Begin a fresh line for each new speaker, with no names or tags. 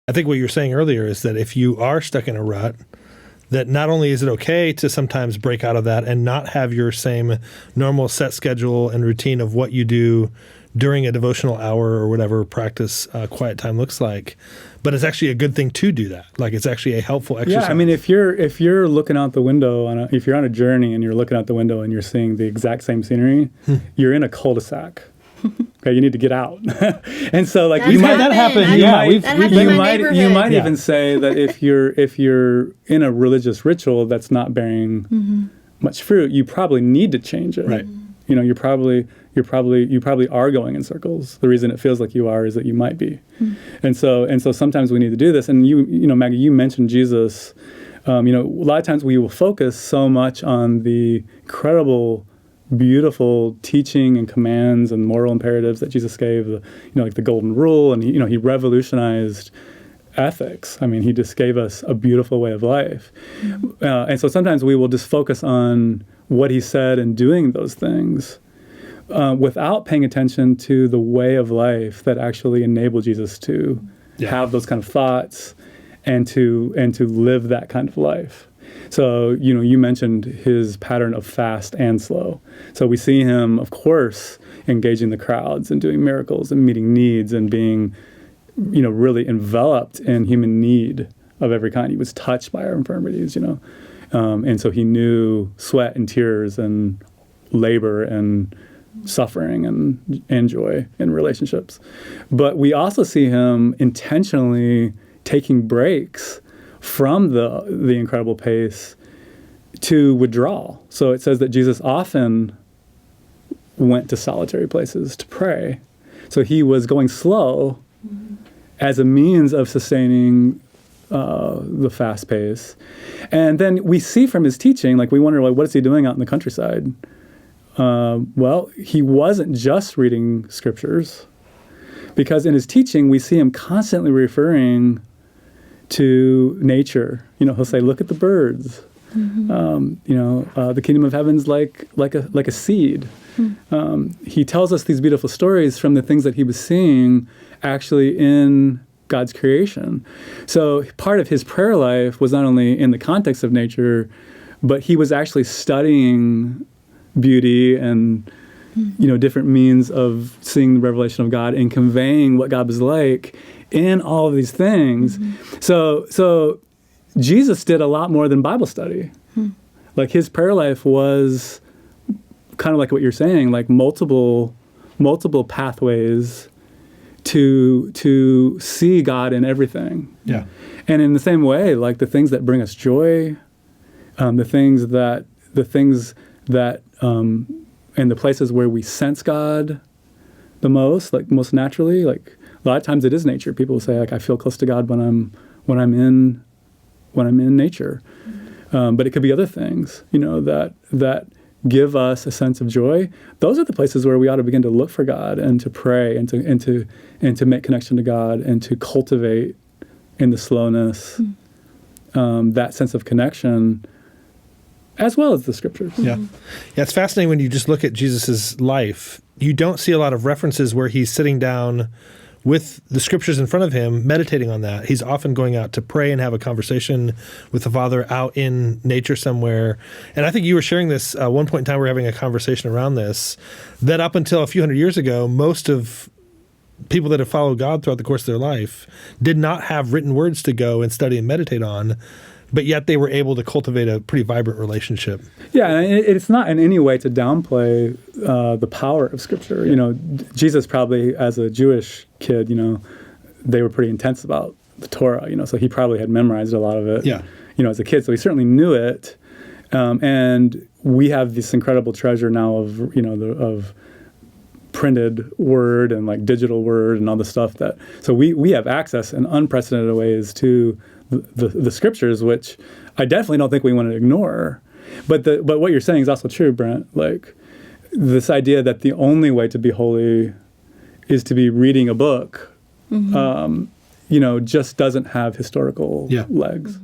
I think what you were saying earlier is that if you are stuck in a rut, that not only is it okay to sometimes break out of that and not have your same normal set schedule and routine of what you do during a devotional hour or whatever practice quiet time looks like, but it's actually a good thing to do that. Like, it's actually a helpful exercise.
Yeah, I mean, if you're looking out the window, if you're on a journey and you're looking out the window and you're seeing the exact same scenery, you're in a cul-de-sac. Okay, you need to get out. And so, like,
we've had that happen.
You might even say that if you're in a religious ritual that's not bearing much fruit, you probably need to change it.
Right.
You know, you probably are going in circles. The reason it feels like you are is that you might be. And so sometimes we need to do this. And you know, Maggie, you mentioned Jesus. You know, a lot of times we will focus so much on the incredible, beautiful teaching and commands and moral imperatives that Jesus gave, like the golden rule, and he revolutionized ethics. I mean, he just gave us a beautiful way of life. And so sometimes we will just focus on what he said and doing those things without paying attention to the way of life that actually enabled Jesus to have those kind of thoughts and to live that kind of life. So, you know, you mentioned his pattern of fast and slow. So we see him, of course, engaging the crowds and doing miracles and meeting needs and being, you know, really enveloped in human need of every kind. He was touched by our infirmities, you know. And so he knew sweat and tears and labor and suffering and joy in relationships. But we also see him intentionally taking breaks from the incredible pace to withdraw. So it says that Jesus often went to solitary places to pray. So he was going slow as a means of sustaining the fast pace. And then we see from his teaching, like, we wonder, like, what is he doing out in the countryside? Well, he wasn't just reading scriptures, because in his teaching we see him constantly referring to nature. You know, he'll say, look at the birds. The kingdom of heaven's like a seed. He tells us these beautiful stories from the things that he was seeing actually in God's creation. So part of his prayer life was not only in the context of nature, but he was actually studying beauty and different means of seeing the revelation of God and conveying what God was like in all of these things. So Jesus did a lot more than Bible study. Like, his prayer life was kind of like what you're saying, like multiple pathways to see God in everything.
Yeah.
And in the same way, like, the things that bring us joy, the things that and the places where we sense God the most, like most naturally, like a lot of times it is nature. People will say, like, I feel close to God when I'm in nature. But it could be other things, that give us a sense of joy. Those are the places where we ought to begin to look for God and to pray and to make connection to God and to cultivate in the slowness that sense of connection, as well as the scriptures.
Yeah, it's fascinating when you just look at Jesus's life. You don't see a lot of references where he's sitting down with the scriptures in front of him, meditating on that. He's often going out to pray and have a conversation with the Father out in nature somewhere. And I think you were sharing this at one point in time, we were having a conversation around this, that up until a few hundred years ago, most of people that have followed God throughout the course of their life did not have written words to go and study and meditate on, but yet they were able to cultivate a pretty vibrant relationship.
Yeah, and it's not in any way to downplay the power of Scripture. Jesus probably, as a Jewish kid, they were pretty intense about the Torah, so he probably had memorized a lot of it, as a kid. So he certainly knew it. And we have this incredible treasure now of printed word and like digital word and all the stuff so we have access in unprecedented ways to the scriptures, which I definitely don't think we want to ignore. But what you're saying is also true, Brent. Like, this idea that the only way to be holy is to be reading a book, just doesn't have historical legs.